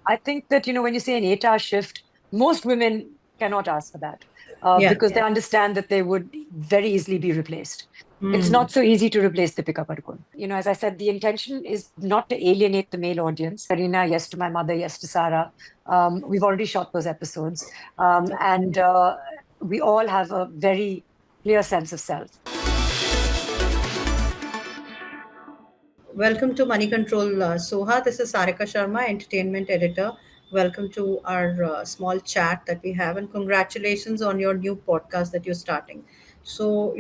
I think that, when you say an 8-hour shift, most women cannot ask for that Yeah. because they understand that they would very easily be replaced. It's Hmm. not so easy to replace Deepika Padukone. As I said, the intention is not to alienate the male audience. Kareena, Yes to My Mother, Yes to Sara. We've already shot those episodes. And we all have a very clear sense of self. Welcome to Money Control, Soha. This is Sarika Sharma, entertainment editor. Welcome to our small chat that we have, and congratulations on your new podcast that you're starting. So,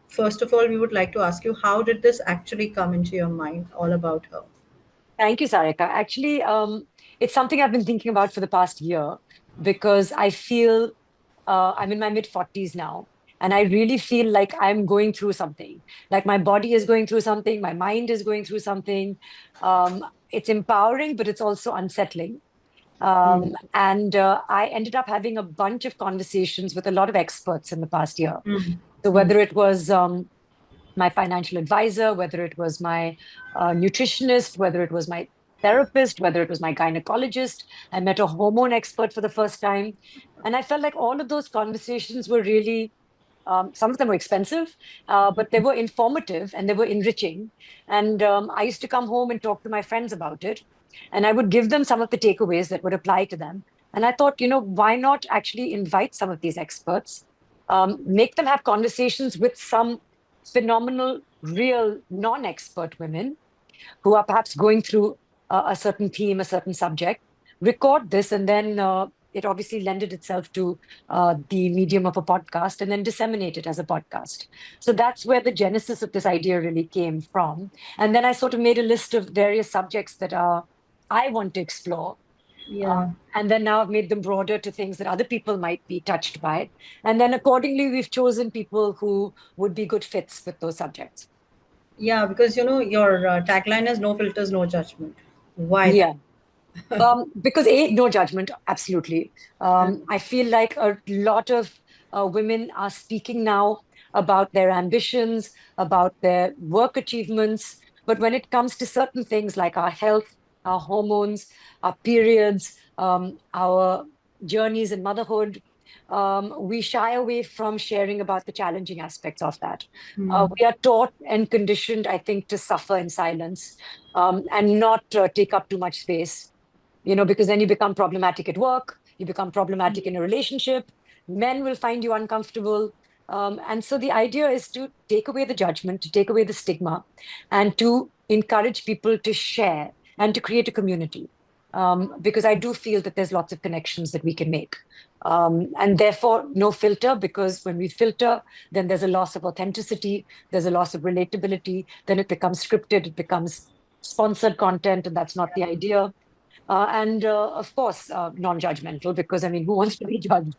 first of all, we would like to ask you, how did this actually come into your mind, all about her? Thank you, Sarika. Actually, it's something I've been thinking about for the past year because I feel I'm in my mid 40s now. And I really feel like I'm going through something. Like my body is going through something, my mind is going through something. It's empowering, but it's also unsettling. Hmm. And I ended up having a bunch of conversations with a lot of experts in the past year. Hmm. So Hmm. whether it was my financial advisor, whether it was my nutritionist, whether it was my therapist, whether it was my gynecologist. I met a hormone expert for the first time. And I felt like all of those conversations were really, some of them were expensive, but they were informative and they were enriching. And I used to come home and talk to my friends about it. And I would give them some of the takeaways that would apply to them. And I thought, why not actually invite some of these experts, make them have conversations with some phenomenal, real, non-expert women who are perhaps going through a certain theme, a certain subject, record this, and then it obviously lended itself to the medium of a podcast and then disseminate it as a podcast. So that's where the genesis of this idea really came from. And then I sort of made a list of various subjects that I want to explore. Yeah. And then now I've made them broader to things that other people might be touched by. And then accordingly, we've chosen people who would be good fits with those subjects. Yeah, because your tagline is no filters, no judgment. Why that? Yeah. Because no judgment, absolutely. I feel like a lot of women are speaking now about their ambitions, about their work achievements. But when it comes to certain things like our health, our hormones, our periods, our journeys in motherhood, we shy away from sharing about the challenging aspects of that. Hmm. We are taught and conditioned, I think, to suffer in silence and not take up too much space, because then you become problematic at work, you become problematic in a relationship, men will find you uncomfortable. And so the idea is to take away the judgment, to take away the stigma, and to encourage people to share and to create a community. Because I do feel that there's lots of connections that we can make. And therefore, no filter, because when we filter, then there's a loss of authenticity, there's a loss of relatability, then it becomes scripted, it becomes sponsored content, and that's not the idea. And of course, non-judgmental, because I mean, who wants to be judged?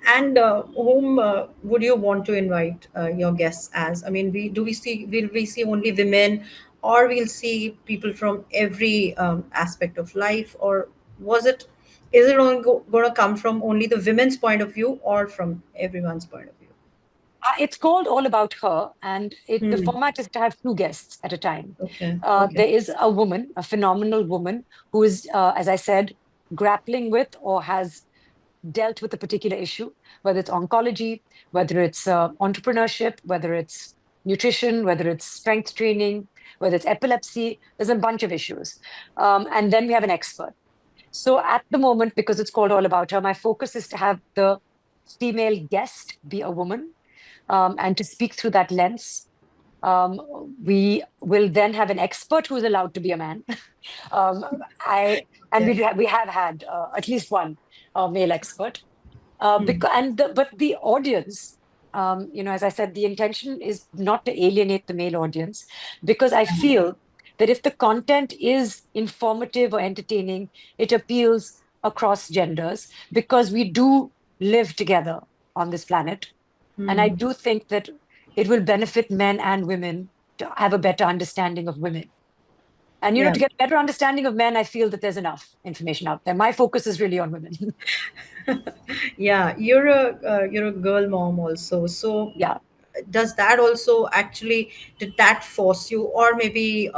And whom would you want to invite your guests as? I mean, will we see only women, or we'll see people from every aspect of life, or was it is it only going to come from only the women's point of view or from everyone's point of view? It's called All About Her, and the Hmm. format is to have two guests at a time. Okay. Okay. There is a woman, a phenomenal woman, who is, as I said, grappling with or has dealt with a particular issue, whether it's oncology, whether it's entrepreneurship, whether it's nutrition, whether it's strength training, whether it's epilepsy. There's a bunch of issues. And then we have an expert. So at the moment, because it's called All About Her, my focus is to have the female guest be a woman, and to speak through that lens. Um, we will then have an expert who is allowed to be a man. um, I and Yeah. we have had at least one male expert. Hmm. But the audience, as I said, the intention is not to alienate the male audience, because I feel that if the content is informative or entertaining, it appeals across genders, because we do live together on this planet. And I Hmm. do think that it will benefit men and women to have a better understanding of women. And, Yeah. to get a better understanding of men, I feel that there's enough information out there. My focus is really on women. Yeah, you're a girl mom also, so Yeah. does that also actually, did that force you, or maybe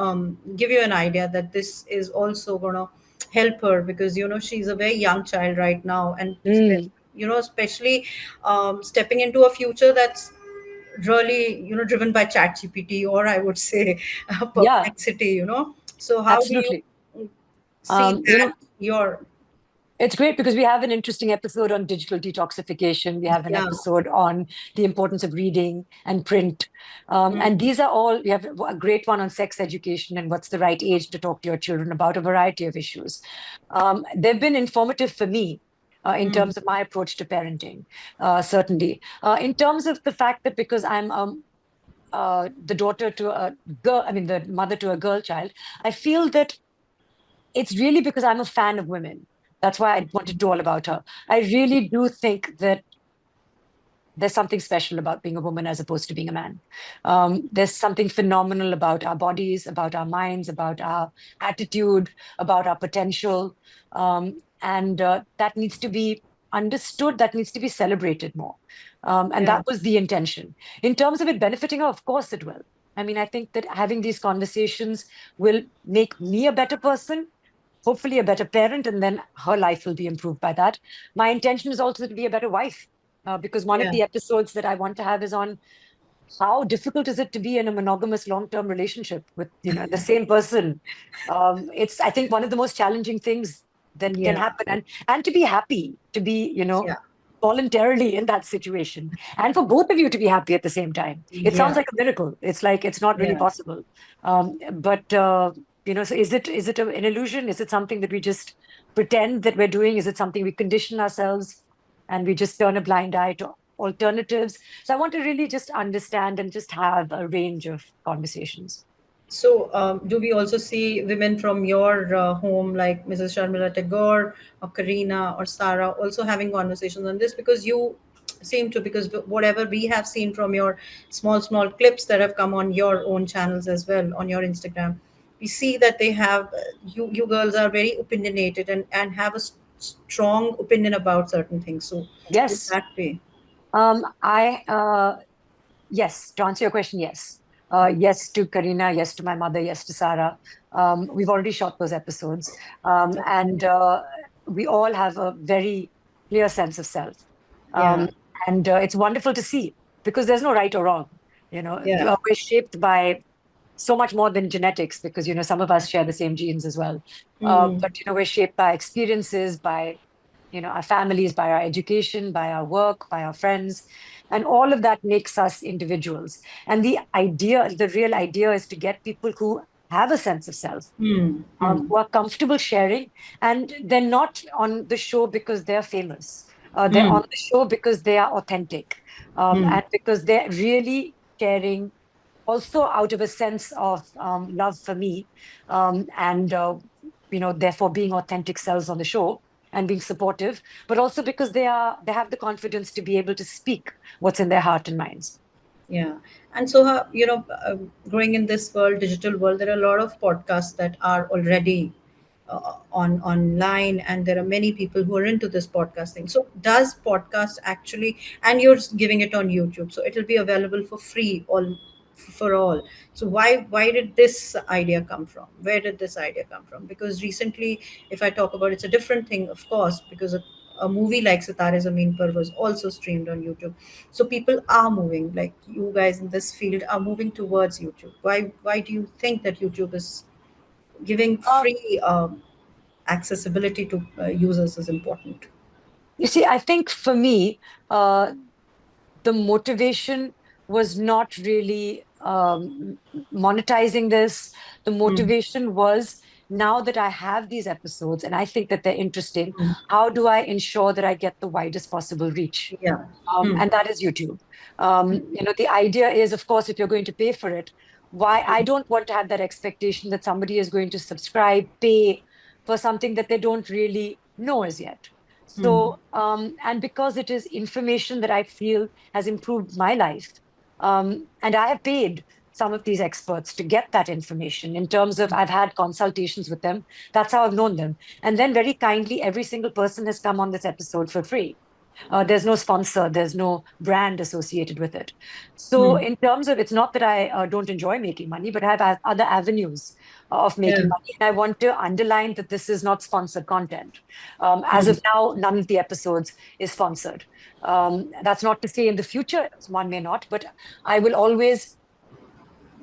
give you an idea that this is also going to help her, because she's a very young child right now, and Mm, especially stepping into a future that's really driven by chat gpt, or I would say yeah, perplexity. So how do you absolutely. see You that know, your it's great because we have an interesting episode on digital detoxification. We have an yeah. episode on the importance of reading and print. And Mm, these are all, we have a great one on sex education and what's the right age to talk to your children about a variety of issues. They've been informative for me. In mm, terms of my approach to parenting, certainly. In terms of the fact that because I'm the daughter to a girl, I mean, the mother to a girl child, I feel that it's really because I'm a fan of women. That's why I wanted to all about her. I really do think that there's something special about being a woman as opposed to being a man. There's something phenomenal about our bodies, about our minds, about our attitude, about our potential. And that needs to be understood, that needs to be celebrated more. And yeah. that was the intention. In terms of it benefiting her, of course it will. I mean, I think that having these conversations will make me a better person, hopefully a better parent, and then her life will be improved by that. My intention is also to be a better wife, because one of Yeah. the episodes that I want to have is on how difficult is it to be in a monogamous long-term relationship with the same person. It's, I think, one of the most challenging things that can Yeah. happen, and to be happy, to be Yeah. voluntarily in that situation, and for both of you to be happy at the same time. It sounds Yeah. like a miracle. It's like it's not really Yeah. possible. But so is it an illusion? Is it something that we just pretend that we're doing? Is it something we condition ourselves and we just turn a blind eye to alternatives? So I want to really just understand and just have a range of conversations. So, do we also see women from your home, like Mrs. Sharmila Tagore or Kareena or Sara, also having conversations on this? Because you seem to, because whatever we have seen from your small clips that have come on your own channels as well, on your Instagram, we see that they have, you girls are very opinionated, and have a strong opinion about certain things. So, would Yes. that be? I Yes, to answer your question, yes. Yes to Karina, yes to my mother, yes to Sarah. We've already shot those episodes. And we all have a very clear sense of self. Yeah. Um, and it's wonderful to see because there's no right or wrong. Yeah. We're shaped by so much more than genetics because, some of us share the same genes as well. Mm, But we're shaped by experiences, by our families, by our education, by our work, by our friends. And all of that makes us individuals. And the real idea is to get people who have a sense of self, mm, mm, who are comfortable sharing. And they're not on the show because they're famous. They're on mm, the show because they are authentic, mm. and because they're really sharing also out of a sense of love for me, and therefore being authentic selves on the show and being supportive, but also because they have the confidence to be able to speak what's in their heart and minds. Yeah. And so, growing in this world, digital world, there are a lot of podcasts that are already on online, and there are many people who are into this podcast thing. So, does podcast actually, and you're giving it on YouTube, so it'll be available for free, all for all. So, why did this idea come from? Where did this idea come from? Because recently, if I talk about, it's a different thing, of course, because a movie like Sitare Zameen Par was also streamed on YouTube. So people are moving, like you guys in this field are moving towards YouTube. Why do you think that YouTube is giving Uh, free accessibility to users is important? you see, I think for me, the motivation was not really monetizing this. The Mm, motivation was, now that I have these episodes and I think that they're interesting, mm, how do I ensure that I get the widest possible reach? yeah. Mm, And that is YouTube. The idea is, of course, if you're going to pay for it, why I don't want to have that expectation that somebody is going to subscribe, pay for something that they don't really know as yet. mm, So, and because it is information that I feel has improved my life, and I have paid some of these experts to get that information in terms of I've had consultations with them. That's how I've known them. And then very kindly, every single person has come on this episode for free. There's no sponsor, there's no brand associated with it. So, Hmm. in terms of, it's not that I don't enjoy making money, but I have other avenues of making Yeah. money. And I want to underline that this is not sponsored content. As Hmm. of now, none of the episodes is sponsored. That's not to say in the future one may not, but I will always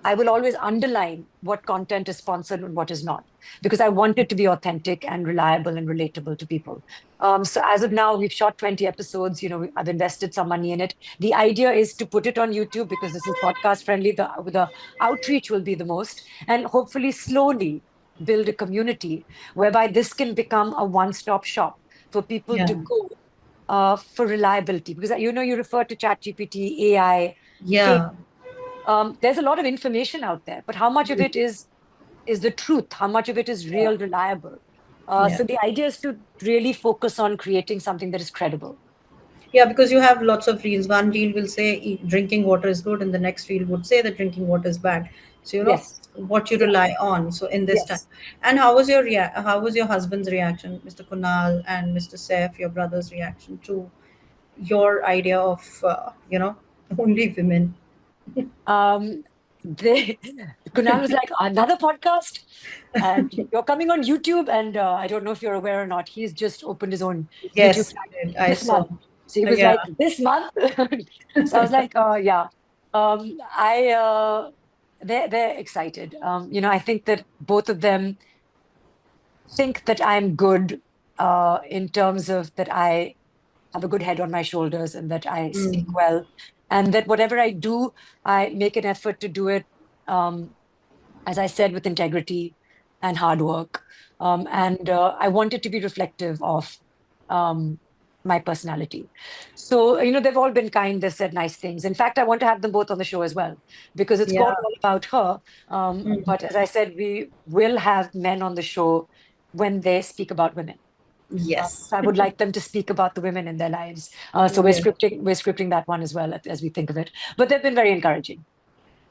I will always underline what content is sponsored and what is not, because I want it to be authentic and reliable and relatable to people. So as of now, we've shot 20 episodes. I've invested some money in it. The idea is to put it on YouTube because this is podcast friendly. The outreach will be the most, and hopefully slowly build a community whereby this can become a one-stop shop for people Yeah. to go for reliability. Because you refer to ChatGPT, AI, fake, Yeah. there's a lot of information out there, but how much of it is the truth? How much of it is Yeah. real, reliable? Yeah. So the idea is to really focus on creating something that is credible. Yeah, because you have lots of reels. One reel will say drinking water is good, and the next reel would say that drinking water is bad. So Yes. what you Yeah. rely on. So in this time, Yes. and how was your husband's reaction, Mr. Kunal and Mr. Saif, your brother's reaction to your idea of only women? Um, they, Kunal was like, another podcast, and you're coming on YouTube. And I don't know if you're aware or not, he's just opened his own YouTube Yes, channel I did. I this saw. month. So he was Yeah. like, this month. So I was like, yeah. I they're excited. I think that both of them think that I'm good in terms of that I have a good head on my shoulders and that I speak Mm. well, and that whatever I do, I make an effort to do it, um, as I said, with integrity and hard work. And I want it to be reflective of um, my personality. So, they've all been kind. They've said nice things. In fact, I want to have them both on the show as well because it's Yeah. called All About Her. Mm. But as I said, we will have men on the show when they speak about women. Yes. So I would like them to speak about the women in their lives. So we're Yeah. scripting that one as well as we think of it. But they've been very encouraging.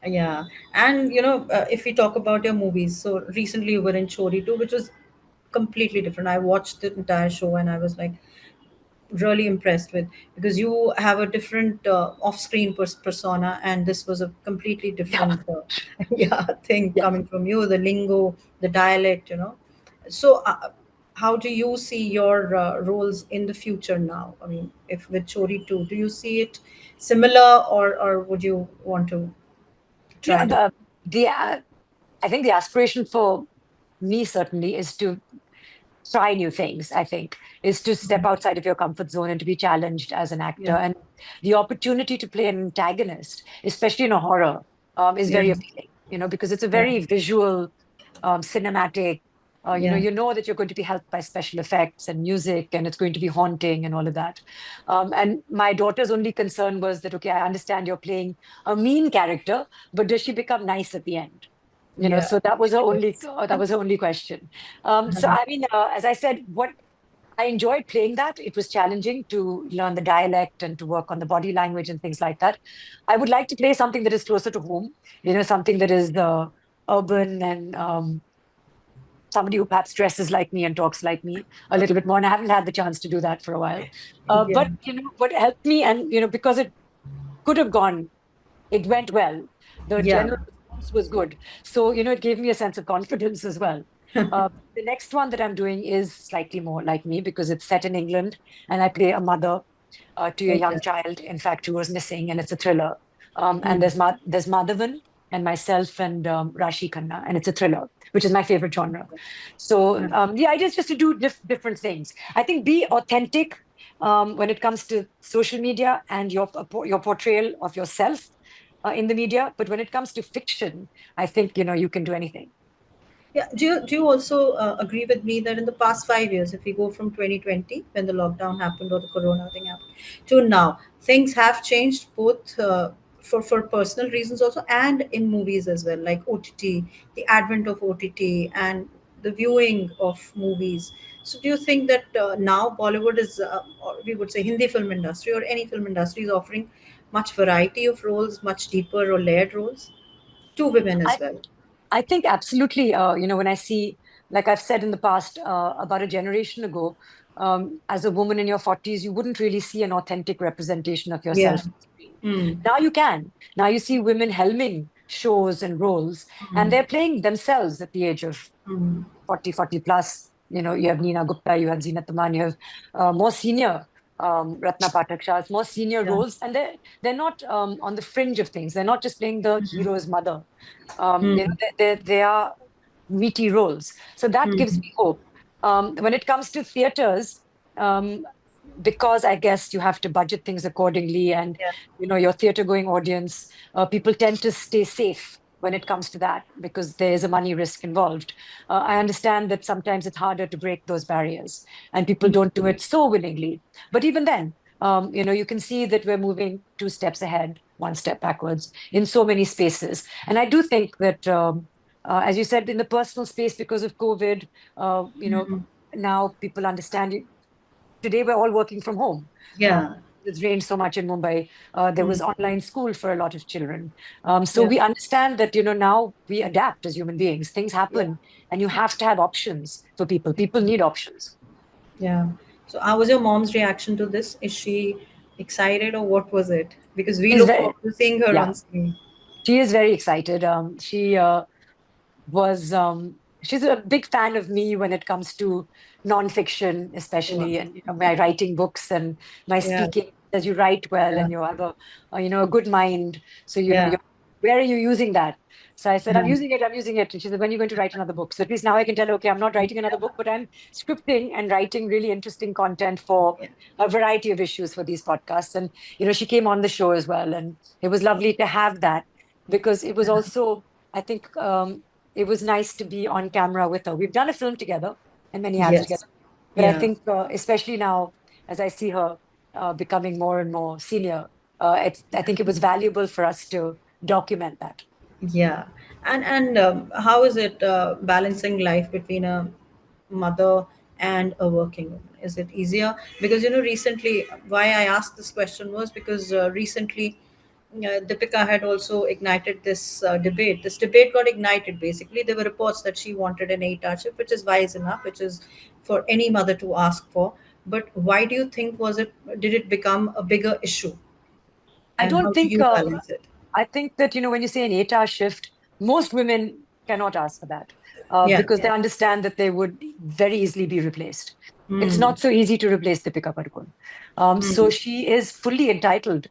Yeah, and if we talk about your movies, so recently you were in Chori too, which was completely different. I watched the entire show and I was like really impressed with, because you have a different off-screen persona, and this was a completely Yeah, different yeah, thing yeah. coming from you, the lingo, the dialect. So how do you see your roles in the future now? I mean, if with Chori 2, do you see it similar, or would you want to try Yeah, to? the I think the aspiration for me certainly is to try new things, I think, is to step outside of your comfort zone and to be challenged as an actor. Yeah, And the opportunity to play an antagonist, especially in a horror, is yeah, very appealing, because it's a yeah, very visual, cinematic, yeah, you know that you're going to be helped by special effects and music, and it's going to be haunting and all of that. And my daughter's only concern was that, okay, I understand you're playing a mean character, but does she become nice at the end? yeah. So that was her only Yes. question. So Uh-huh. I mean, as I said, what I enjoyed playing that. It was challenging to learn the dialect and to work on the body language and things like that. I would like to play something that is closer to home, something that is urban and somebody who perhaps dresses like me and talks like me a little bit more. And I haven't had the chance to do that for a while. Yeah, But what helped me, and because it could have gone, it went well. The yeah. general response was good. So, it gave me a sense of confidence as well. The next one that I'm doing is slightly more like me because it's set in England and I play a mother to a Okay. young child, in fact, who was missing, and it's a thriller. And Mm. there's Madhavan and myself and Rashi Khanna, and it's a thriller, which is my favorite genre. So Yeah. the idea is just to do different things. I think be authentic when it comes to social media and your portrayal of yourself in the media. But when it comes to fiction, I think you can do anything. Yeah. Do you also agree with me that in the past 5 years, if we go from 2020, when the lockdown happened or the corona thing happened, to now, things have changed both for personal reasons also, and in movies as well, like OTT, the advent of OTT, and the viewing of movies. So do you think that now Bollywood is, or we would say Hindi film industry or any film industry, is offering much variety of roles, much deeper or layered roles to women I as well? I think absolutely. When I see like I've said in the past, about a generation ago, as a woman in your 40s, you wouldn't really see an authentic representation of Yeah. yourself on screen. Mm. Now you can. Now you see women helming shows and roles, and they're playing themselves at the age of Mm. 40, 40 plus. You have Neena Gupta, you have Zeenat Aman, you have more senior Ratna Pathak Shahs, more senior Yeah. roles, and they're not on the fringe of things. They're not just playing the hero's mother. Mm. They are meaty roles. So that gives Mm. me hope. When it comes to theaters, um, because I guess you have to budget things accordingly, and Yeah. your theater going audience, people tend to stay safe when it comes to that because there is a money risk involved. I understand that sometimes it's harder to break those barriers, and people don't do it so willingly. But even then, you can see that we're moving two steps ahead, one step backwards in so many spaces. And I do think that, as you said, in the personal space, because of COVID, now people understand it. Today we're all working from home. Uh, Yeah. it's rained so much in Mumbai. There was Mm. online school for a lot of children. So Yeah. we understand that, now we adapt as human beings. Things Yeah. happen, and you have to have options for people. People need options. Yeah. So, how was your mom's reaction to this? Is she excited or what was it? Because we She's look very, forward to seeing her yeah, on screen. she is very excited. She was she's a big fan of me when it comes to nonfiction, Wow. especially, and my writing books and my Yeah. speaking. As you write well Yeah. and you have a good mind, so Yeah. where are you using that? So I said, Yeah. I'm using it. And she said, when are you going to write another book? So at least now I can tell her, okay, I'm not writing another book, but I'm scripting and writing really interesting content for Yeah. a variety of issues for these podcasts. And she came on the show as well, and it was lovely to have that because it was also, I think, it was nice to be on camera with her. We've done a film together and many ads together. Yes. But I Yeah. think, especially now, as I see her becoming more and more senior, I think it was valuable for us to document that. Yeah. And how is it balancing life between a mother and a working woman? Is it easier? Because recently, why I asked this question was because recently, Deepika had also ignited this debate. This debate got ignited. Basically, there were reports that she wanted an 8-hour shift, which is wise enough, which is for any mother to ask for. But why do you think was it? Did it become a bigger issue? I And don't how do think you balance it? I think that, when you say an 8-hour shift, most women cannot ask for that Yeah. because they understand that they would very easily be replaced. It's Mm. not so easy to replace Deepika Padukone. So Mm. she is fully entitled,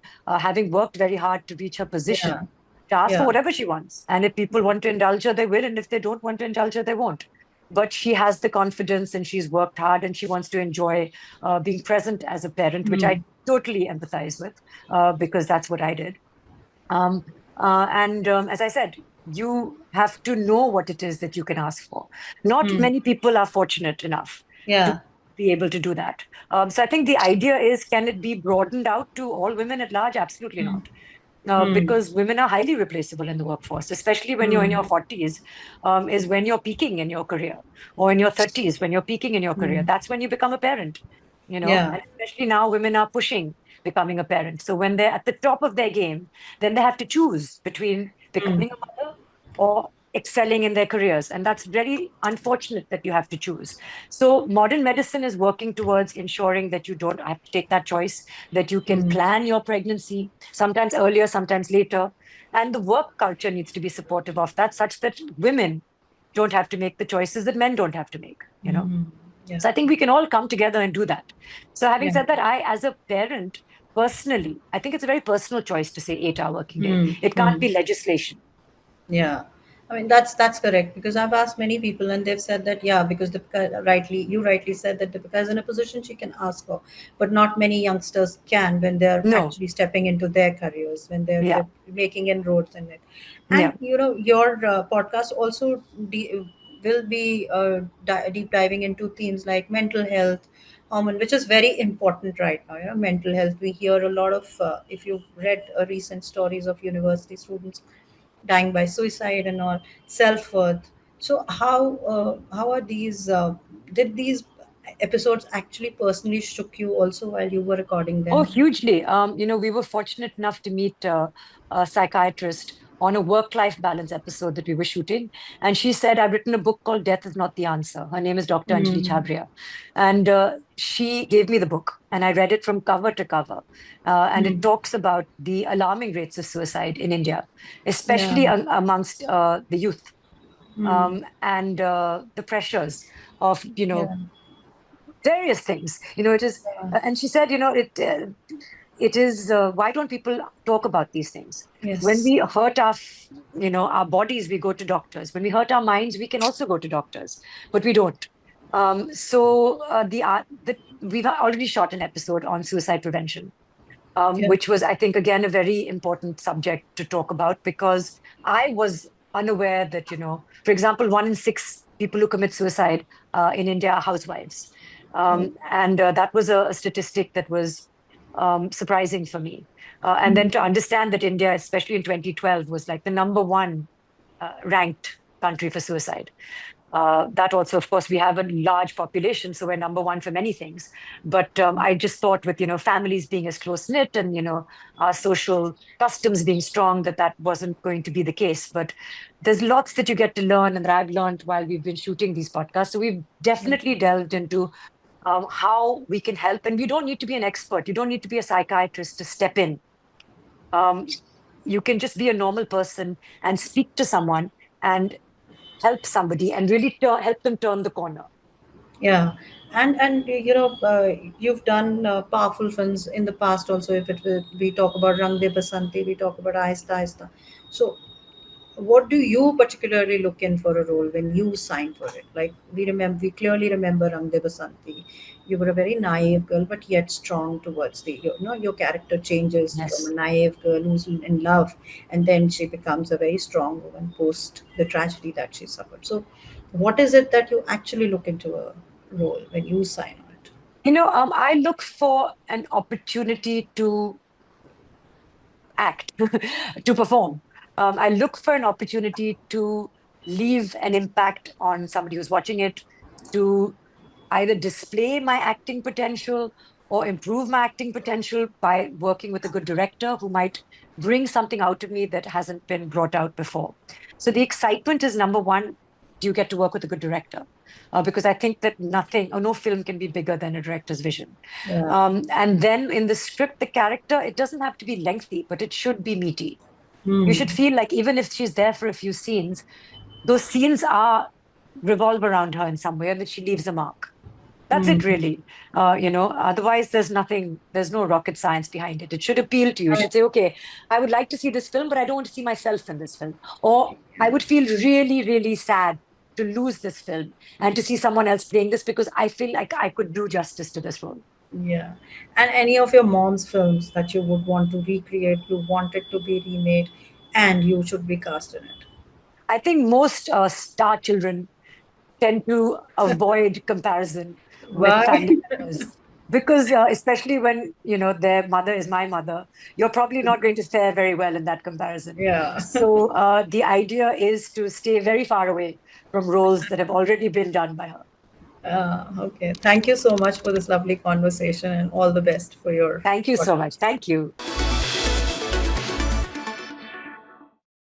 having worked very hard to reach her Yeah. position, to ask for Yeah. whatever she wants. And if people want to indulge her, they will. And if they don't want to indulge her, they won't. But she has the confidence and she's worked hard and she wants to enjoy being present as a parent, which I Mm. totally empathize with because that's what I did. Um, and As I said, you have to know what it is that you can ask for. Not Mm. many people are fortunate enough to Yeah. be able to do that. So I think the idea is, can it be broadened out to all women at large? Absolutely Mm. not. Mm. Because women are highly replaceable in the workforce, especially when you're in Mm. your 40s, is when you're peaking in your career, or in your 30s, when you're peaking in your career. Mm. That's when you become a parent, Yeah. and especially now women are pushing becoming a parent. So when they're at the top of their game, then they have to choose between Mm. becoming a mother or excelling in their careers. And that's very unfortunate that you have to choose. So modern medicine is working towards ensuring that you don't have to take that choice, that you can Mm. plan your pregnancy, sometimes earlier, sometimes later. And the work culture needs to be supportive of that, such that women don't have to make the choices that men don't have to make. Mm. Yeah. So I think we can all come together and do that. So having Yeah. said that, I, as a parent, personally, I think it's a very personal choice to say 8-hour working day. Mm. It can't Mm. be legislation. Yeah, I mean that's correct because I've asked many people and they've said that yeah because Deepika rightly said that Deepika is in a position she can ask for, but not many youngsters can when they're No. actually stepping into their careers when Yeah. they're making inroads in it, and Yeah. your podcast also will be deep diving into themes like mental health, hormone, which is very important right now. Mental health. We hear a lot of if you've read recent stories of university students dying by suicide and all, self-worth. So how are these did these episodes actually personally shook you also while you were recording Oh, them? hugely. We were fortunate enough to meet a psychiatrist on a work-life balance episode that we were shooting. And she said, I've written a book called Death is Not the Answer. Her name is Dr. Anjali Mm. Chabria. And she gave me the book, and I read it from cover to cover. And it Mm. talks about the alarming rates of suicide in India, Yeah. especially amongst the youth, Mm. and the pressures of, Yeah. various things. It is, Yeah. and she said, it is, why don't people talk about these things? When Yes. we hurt our bodies, we go to doctors. When we hurt our minds, we can also go to doctors, but we don't. We've already shot an episode on suicide prevention, Yeah. which was, I think, again, a very important subject to talk about, because I was unaware that, for example, 1 in 6 people who commit suicide in India are housewives. Oh. And that was a statistic that was surprising for me. And then Mm. to understand that India, especially in 2012, was like the number one ranked country for suicide. That also, of course, we have a large population, so we're number one for many things. But I just thought, with families being as close knit, and our social customs being strong, that wasn't going to be the case. But there's lots that you get to learn, and that I've learned while we've been shooting these podcasts. So we've definitely delved into how we can help, and you don't need to be an expert. You don't need to be a psychiatrist to step in. Um, you can just be a normal person and speak to someone and help somebody, and really help them turn the corner. Yeah, and you've done powerful films in the past also. If it will, we talk about Rang De Basanti, we talk about Aista Aista. So, what do you particularly look in for a role when you sign for it? Like we clearly remember Rang De Basanti. You were a very naive girl, but yet strong towards your character changes from a Yes. naive girl who's in love, and then she becomes a very strong woman post the tragedy that she suffered. So, what is it that you actually look into a role when you sign on it? I look for an opportunity to act, to perform. I look for an opportunity to leave an impact on somebody who's watching it, to either display my acting potential or improve my acting potential by working with a good director who might bring something out of me that hasn't been brought out before. So the excitement is number one. Do you get to work with a good director? Because I think that nothing or no film can be bigger than a director's vision. Yeah. And then in the script, the character, it doesn't have to be lengthy, but it should be meaty. You Hmm. should feel like even if she's there for a few scenes, those scenes are revolve around her in some way, and that she leaves a mark. That's Hmm. it, really. Otherwise, there's no rocket science behind it. It should appeal to you. You should say, okay, I would like to see this film, but I don't want to see myself in this film. Or I would feel really, really sad to lose this film and to see someone else playing this, because I feel like I could do justice to this role. Yeah. And any of your mom's films that you would want to recreate, you want it to be remade, and you should be cast in it. I think most star children tend to avoid comparison with Why? family members, because especially when their mother is my mother, you're probably not going to fare very well in that comparison. Yeah. So the idea is to stay very far away from roles that have already been done by her. Okay. Thank you so much for this lovely conversation and all the best for your Thank you so much. Thank you.